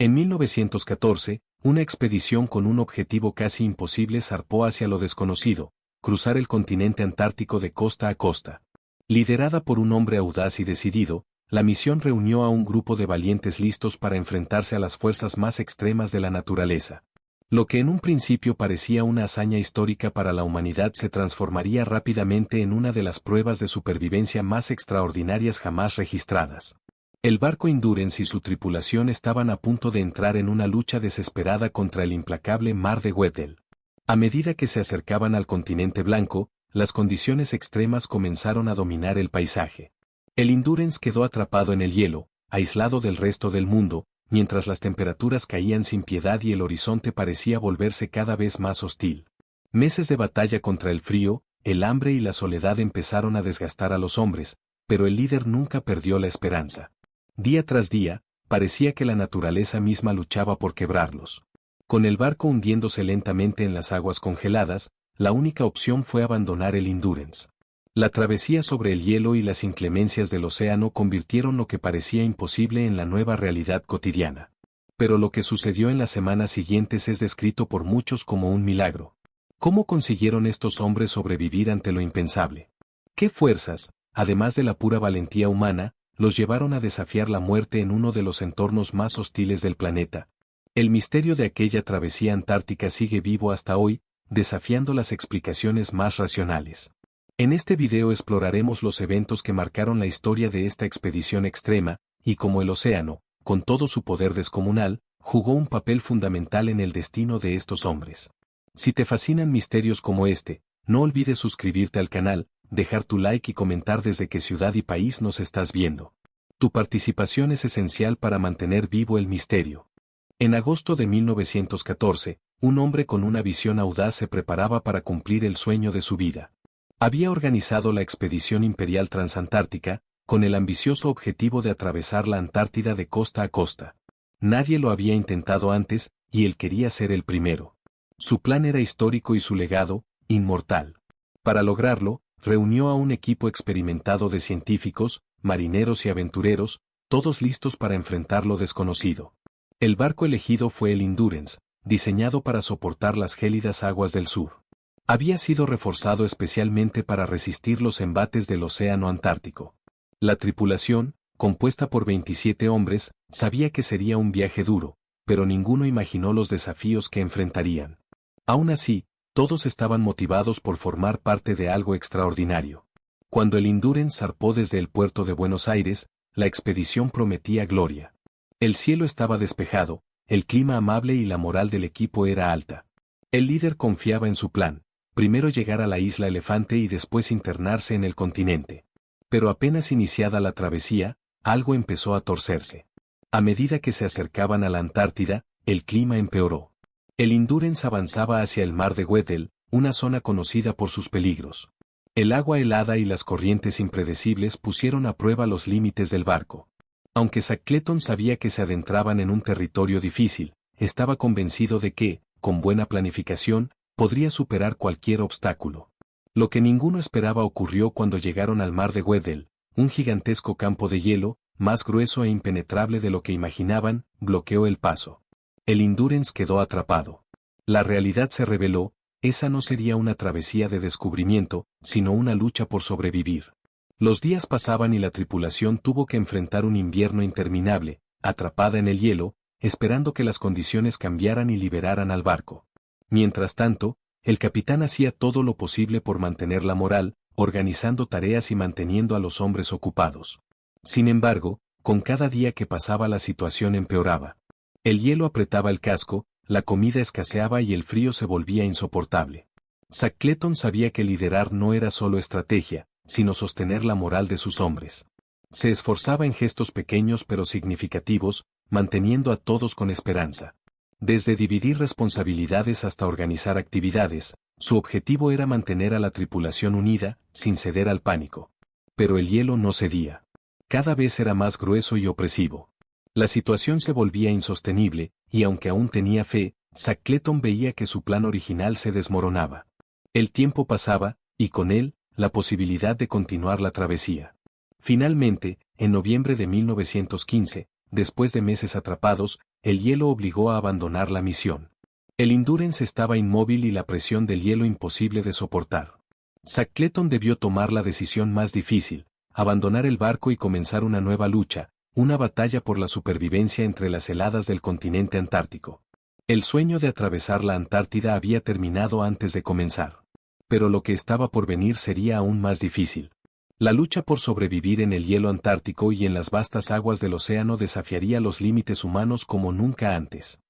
En 1914, una expedición con un objetivo casi imposible zarpó hacia lo desconocido, cruzar el continente antártico de costa a costa. Liderada por un hombre audaz y decidido, la misión reunió a un grupo de valientes listos para enfrentarse a las fuerzas más extremas de la naturaleza. Lo que en un principio parecía una hazaña histórica para la humanidad se transformaría rápidamente en una de las pruebas de supervivencia más extraordinarias jamás registradas. El barco Endurance y su tripulación estaban a punto de entrar en una lucha desesperada contra el implacable mar de Weddell. A medida que se acercaban al continente blanco, las condiciones extremas comenzaron a dominar el paisaje. El Endurance quedó atrapado en el hielo, aislado del resto del mundo, mientras las temperaturas caían sin piedad y el horizonte parecía volverse cada vez más hostil. Meses de batalla contra el frío, el hambre y la soledad empezaron a desgastar a los hombres, pero el líder nunca perdió la esperanza. Día tras día, parecía que la naturaleza misma luchaba por quebrarlos. Con el barco hundiéndose lentamente en las aguas congeladas, la única opción fue abandonar el Endurance. La travesía sobre el hielo y las inclemencias del océano convirtieron lo que parecía imposible en la nueva realidad cotidiana. Pero lo que sucedió en las semanas siguientes es descrito por muchos como un milagro. ¿Cómo consiguieron estos hombres sobrevivir ante lo impensable? ¿Qué fuerzas, además de la pura valentía humana, los llevaron a desafiar la muerte en uno de los entornos más hostiles del planeta? El misterio de aquella travesía antártica sigue vivo hasta hoy, desafiando las explicaciones más racionales. En este video exploraremos los eventos que marcaron la historia de esta expedición extrema, y cómo el océano, con todo su poder descomunal, jugó un papel fundamental en el destino de estos hombres. Si te fascinan misterios como este, no olvides suscribirte al canal, dejar tu like y comentar desde qué ciudad y país nos estás viendo. Tu participación es esencial para mantener vivo el misterio. En agosto de 1914, un hombre con una visión audaz se preparaba para cumplir el sueño de su vida. Había organizado la expedición imperial transantártica, con el ambicioso objetivo de atravesar la Antártida de costa a costa. Nadie lo había intentado antes, y él quería ser el primero. Su plan era histórico y su legado, inmortal. Para lograrlo, reunió a un equipo experimentado de científicos, marineros y aventureros, todos listos para enfrentar lo desconocido. El barco elegido fue el Endurance, diseñado para soportar las gélidas aguas del sur. Había sido reforzado especialmente para resistir los embates del océano Antártico. La tripulación, compuesta por 27 hombres, sabía que sería un viaje duro, pero ninguno imaginó los desafíos que enfrentarían. Aún así, todos estaban motivados por formar parte de algo extraordinario. Cuando el Endurance zarpó desde el puerto de Buenos Aires, la expedición prometía gloria. El cielo estaba despejado, el clima amable y la moral del equipo era alta. El líder confiaba en su plan. Primero llegar a la isla Elefante y después internarse en el continente. Pero apenas iniciada la travesía, algo empezó a torcerse. A medida que se acercaban a la Antártida, el clima empeoró. El Endurance avanzaba hacia el mar de Weddell, una zona conocida por sus peligros. El agua helada y las corrientes impredecibles pusieron a prueba los límites del barco. Aunque Shackleton sabía que se adentraban en un territorio difícil, estaba convencido de que, con buena planificación, podría superar cualquier obstáculo. Lo que ninguno esperaba ocurrió cuando llegaron al mar de Weddell, un gigantesco campo de hielo, más grueso e impenetrable de lo que imaginaban, bloqueó el paso. El Endurance quedó atrapado. La realidad se reveló, esa no sería una travesía de descubrimiento, sino una lucha por sobrevivir. Los días pasaban y la tripulación tuvo que enfrentar un invierno interminable, atrapada en el hielo, esperando que las condiciones cambiaran y liberaran al barco. Mientras tanto, el capitán hacía todo lo posible por mantener la moral, organizando tareas y manteniendo a los hombres ocupados. Sin embargo, con cada día que pasaba la situación empeoraba. El hielo apretaba el casco, la comida escaseaba y el frío se volvía insoportable. Shackleton sabía que liderar no era solo estrategia, sino sostener la moral de sus hombres. Se esforzaba en gestos pequeños pero significativos, manteniendo a todos con esperanza. Desde dividir responsabilidades hasta organizar actividades, su objetivo era mantener a la tripulación unida, sin ceder al pánico. Pero el hielo no cedía. Cada vez era más grueso y opresivo. La situación se volvía insostenible, y aunque aún tenía fe, Shackleton veía que su plan original se desmoronaba. El tiempo pasaba, y con él, la posibilidad de continuar la travesía. Finalmente, en noviembre de 1915, después de meses atrapados, el hielo obligó a abandonar la misión. El Endurance estaba inmóvil y la presión del hielo imposible de soportar. Shackleton debió tomar la decisión más difícil, abandonar el barco y comenzar una nueva lucha, una batalla por la supervivencia entre las heladas del continente antártico. El sueño de atravesar la Antártida había terminado antes de comenzar. Pero lo que estaba por venir sería aún más difícil. La lucha por sobrevivir en el hielo antártico y en las vastas aguas del océano desafiaría los límites humanos como nunca antes.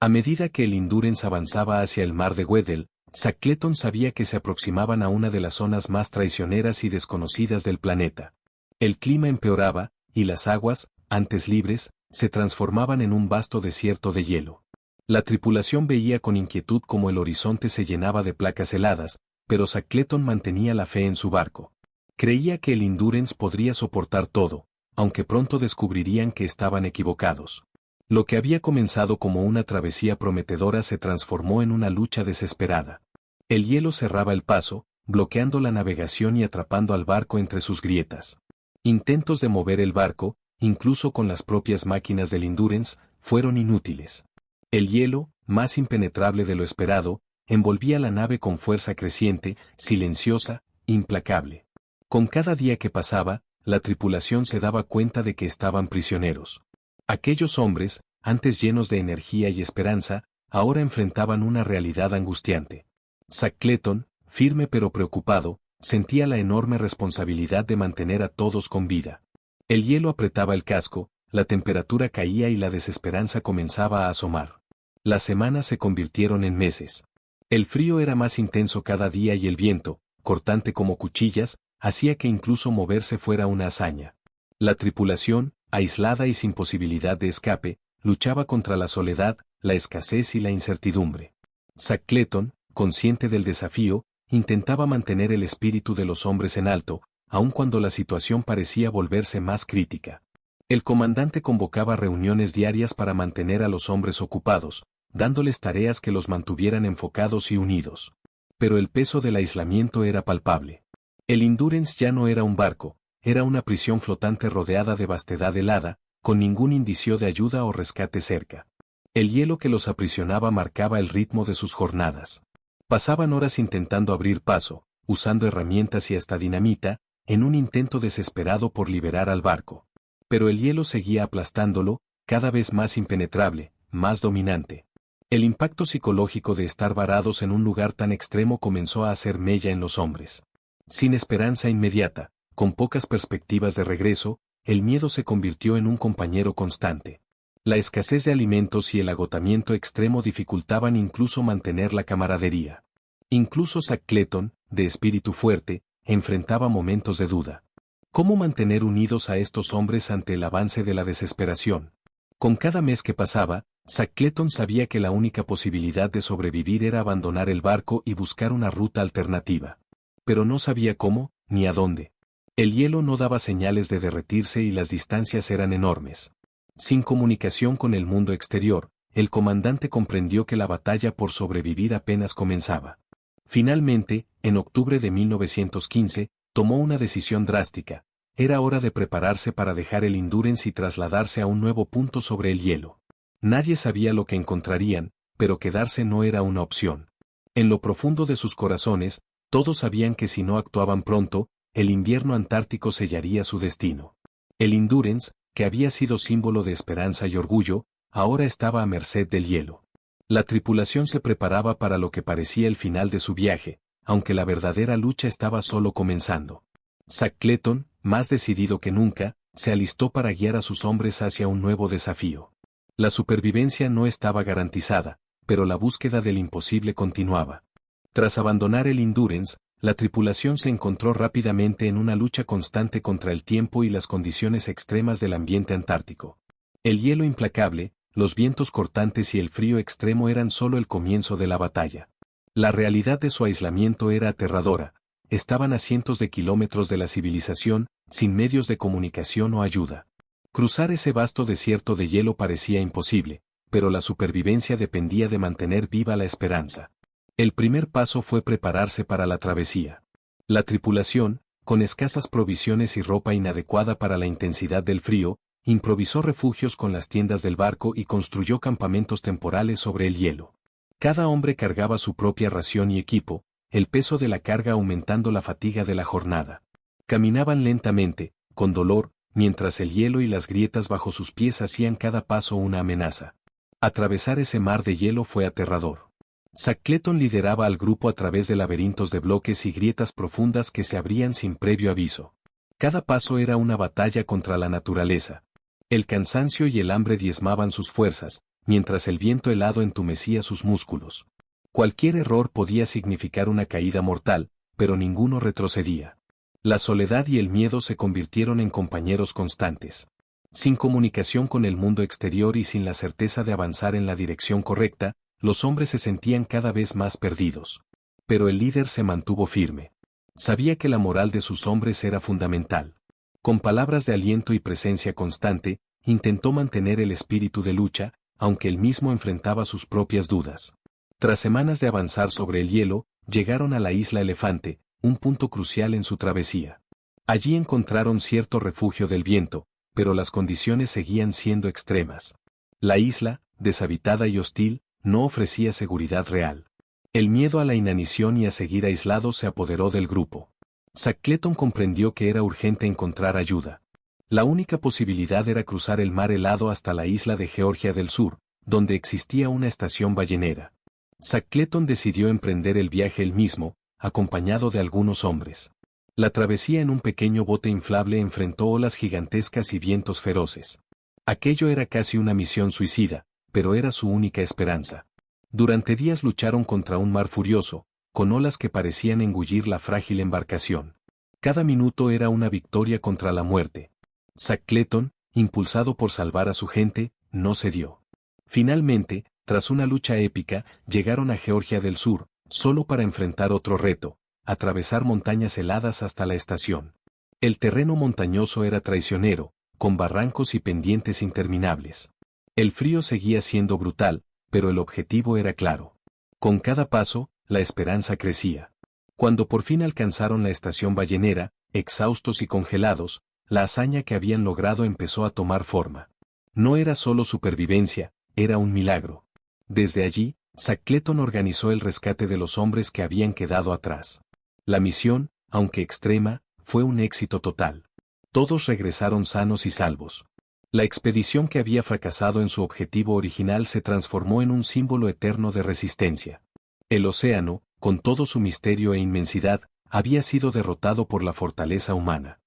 A medida que el Endurance avanzaba hacia el mar de Weddell, Shackleton sabía que se aproximaban a una de las zonas más traicioneras y desconocidas del planeta. El clima empeoraba, y las aguas, antes libres, se transformaban en un vasto desierto de hielo. La tripulación veía con inquietud cómo el horizonte se llenaba de placas heladas, pero Shackleton mantenía la fe en su barco. Creía que el Endurance podría soportar todo, aunque pronto descubrirían que estaban equivocados. Lo que había comenzado como una travesía prometedora se transformó en una lucha desesperada. El hielo cerraba el paso, bloqueando la navegación y atrapando al barco entre sus grietas. Intentos de mover el barco, incluso con las propias máquinas del Endurance, fueron inútiles. El hielo, más impenetrable de lo esperado, envolvía la nave con fuerza creciente, silenciosa, implacable. Con cada día que pasaba, la tripulación se daba cuenta de que estaban prisioneros. Aquellos hombres, antes llenos de energía y esperanza, ahora enfrentaban una realidad angustiante. Shackleton, firme pero preocupado, sentía la enorme responsabilidad de mantener a todos con vida. El hielo apretaba el casco, la temperatura caía y la desesperanza comenzaba a asomar. Las semanas se convirtieron en meses. El frío era más intenso cada día y el viento, cortante como cuchillas, hacía que incluso moverse fuera una hazaña. La tripulación, aislada y sin posibilidad de escape, luchaba contra la soledad, la escasez y la incertidumbre. Shackleton, consciente del desafío, intentaba mantener el espíritu de los hombres en alto, aun cuando la situación parecía volverse más crítica. El comandante convocaba reuniones diarias para mantener a los hombres ocupados, dándoles tareas que los mantuvieran enfocados y unidos. Pero el peso del aislamiento era palpable. El Endurance ya no era un barco, era una prisión flotante rodeada de vastedad helada, con ningún indicio de ayuda o rescate cerca. El hielo que los aprisionaba marcaba el ritmo de sus jornadas. Pasaban horas intentando abrir paso, usando herramientas y hasta dinamita, en un intento desesperado por liberar al barco. Pero el hielo seguía aplastándolo, cada vez más impenetrable, más dominante. El impacto psicológico de estar varados en un lugar tan extremo comenzó a hacer mella en los hombres. Sin esperanza inmediata, con pocas perspectivas de regreso, el miedo se convirtió en un compañero constante. La escasez de alimentos y el agotamiento extremo dificultaban incluso mantener la camaradería. Incluso Shackleton, de espíritu fuerte, enfrentaba momentos de duda. ¿Cómo mantener unidos a estos hombres ante el avance de la desesperación? Con cada mes que pasaba, Shackleton sabía que la única posibilidad de sobrevivir era abandonar el barco y buscar una ruta alternativa. Pero no sabía cómo, ni a dónde. El hielo no daba señales de derretirse y las distancias eran enormes. Sin comunicación con el mundo exterior, el comandante comprendió que la batalla por sobrevivir apenas comenzaba. Finalmente, en octubre de 1915, tomó una decisión drástica. Era hora de prepararse para dejar el Endurance y trasladarse a un nuevo punto sobre el hielo. Nadie sabía lo que encontrarían, pero quedarse no era una opción. En lo profundo de sus corazones, todos sabían que si no actuaban pronto, el invierno antártico sellaría su destino. El Endurance, que había sido símbolo de esperanza y orgullo, ahora estaba a merced del hielo. La tripulación se preparaba para lo que parecía el final de su viaje, aunque la verdadera lucha estaba solo comenzando. Shackleton, más decidido que nunca, se alistó para guiar a sus hombres hacia un nuevo desafío. La supervivencia no estaba garantizada, pero la búsqueda del imposible continuaba. Tras abandonar el Endurance, la tripulación se encontró rápidamente en una lucha constante contra el tiempo y las condiciones extremas del ambiente antártico. El hielo implacable, los vientos cortantes y el frío extremo eran solo el comienzo de la batalla. La realidad de su aislamiento era aterradora. Estaban a cientos de kilómetros de la civilización, sin medios de comunicación o ayuda. Cruzar ese vasto desierto de hielo parecía imposible, pero la supervivencia dependía de mantener viva la esperanza. El primer paso fue prepararse para la travesía. La tripulación, con escasas provisiones y ropa inadecuada para la intensidad del frío, improvisó refugios con las tiendas del barco y construyó campamentos temporales sobre el hielo. Cada hombre cargaba su propia ración y equipo, el peso de la carga aumentando la fatiga de la jornada. Caminaban lentamente, con dolor, mientras el hielo y las grietas bajo sus pies hacían cada paso una amenaza. Atravesar ese mar de hielo fue aterrador. Shackleton lideraba al grupo a través de laberintos de bloques y grietas profundas que se abrían sin previo aviso. Cada paso era una batalla contra la naturaleza. El cansancio y el hambre diezmaban sus fuerzas, mientras el viento helado entumecía sus músculos. Cualquier error podía significar una caída mortal, pero ninguno retrocedía. La soledad y el miedo se convirtieron en compañeros constantes. Sin comunicación con el mundo exterior y sin la certeza de avanzar en la dirección correcta, los hombres se sentían cada vez más perdidos. Pero el líder se mantuvo firme. Sabía que la moral de sus hombres era fundamental. Con palabras de aliento y presencia constante, intentó mantener el espíritu de lucha, aunque él mismo enfrentaba sus propias dudas. Tras semanas de avanzar sobre el hielo, llegaron a la isla Elefante, un punto crucial en su travesía. Allí encontraron cierto refugio del viento, pero las condiciones seguían siendo extremas. La isla, deshabitada y hostil, no ofrecía seguridad real. El miedo a la inanición y a seguir aislado se apoderó del grupo. Shackleton comprendió que era urgente encontrar ayuda. La única posibilidad era cruzar el mar helado hasta la isla de Georgia del Sur, donde existía una estación ballenera. Shackleton decidió emprender el viaje él mismo, acompañado de algunos hombres. La travesía en un pequeño bote inflable enfrentó olas gigantescas y vientos feroces. Aquello era casi una misión suicida, pero era su única esperanza. Durante días lucharon contra un mar furioso, con olas que parecían engullir la frágil embarcación. Cada minuto era una victoria contra la muerte. Shackleton, impulsado por salvar a su gente, no cedió. Finalmente, tras una lucha épica, llegaron a Georgia del Sur, solo para enfrentar otro reto: atravesar montañas heladas hasta la estación. El terreno montañoso era traicionero, con barrancos y pendientes interminables. El frío seguía siendo brutal, pero el objetivo era claro. Con cada paso, la esperanza crecía. Cuando por fin alcanzaron la estación ballenera, exhaustos y congelados, la hazaña que habían logrado empezó a tomar forma. No era solo supervivencia, era un milagro. Desde allí, Shackleton organizó el rescate de los hombres que habían quedado atrás. La misión, aunque extrema, fue un éxito total. Todos regresaron sanos y salvos. La expedición que había fracasado en su objetivo original se transformó en un símbolo eterno de resistencia. El océano, con todo su misterio e inmensidad, había sido derrotado por la fortaleza humana.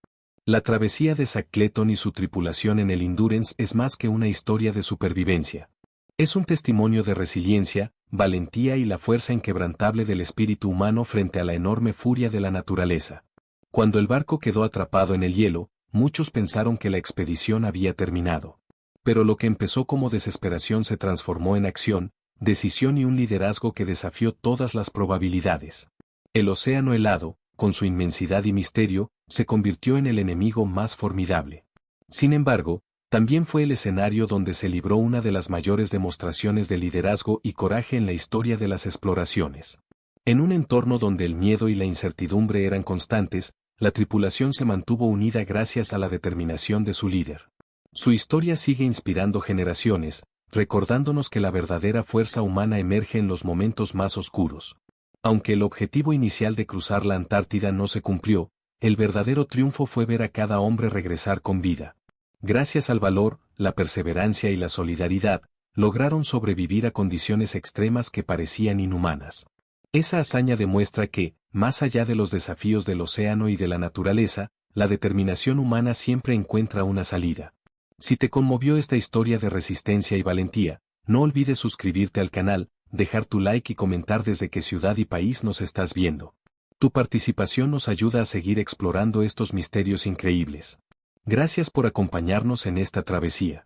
La travesía de Shackleton y su tripulación en el Endurance es más que una historia de supervivencia. Es un testimonio de resiliencia, valentía y la fuerza inquebrantable del espíritu humano frente a la enorme furia de la naturaleza. Cuando el barco quedó atrapado en el hielo, muchos pensaron que la expedición había terminado. Pero lo que empezó como desesperación se transformó en acción, decisión y un liderazgo que desafió todas las probabilidades. El océano helado, con su inmensidad y misterio, se convirtió en el enemigo más formidable. Sin embargo, también fue el escenario donde se libró una de las mayores demostraciones de liderazgo y coraje en la historia de las exploraciones. En un entorno donde el miedo y la incertidumbre eran constantes, la tripulación se mantuvo unida gracias a la determinación de su líder. Su historia sigue inspirando generaciones, recordándonos que la verdadera fuerza humana emerge en los momentos más oscuros. Aunque el objetivo inicial de cruzar la Antártida no se cumplió, el verdadero triunfo fue ver a cada hombre regresar con vida. Gracias al valor, la perseverancia y la solidaridad, lograron sobrevivir a condiciones extremas que parecían inhumanas. Esa hazaña demuestra que, más allá de los desafíos del océano y de la naturaleza, la determinación humana siempre encuentra una salida. Si te conmovió esta historia de resistencia y valentía, no olvides suscribirte al canal, dejar tu like y comentar desde qué ciudad y país nos estás viendo. Tu participación nos ayuda a seguir explorando estos misterios increíbles. Gracias por acompañarnos en esta travesía.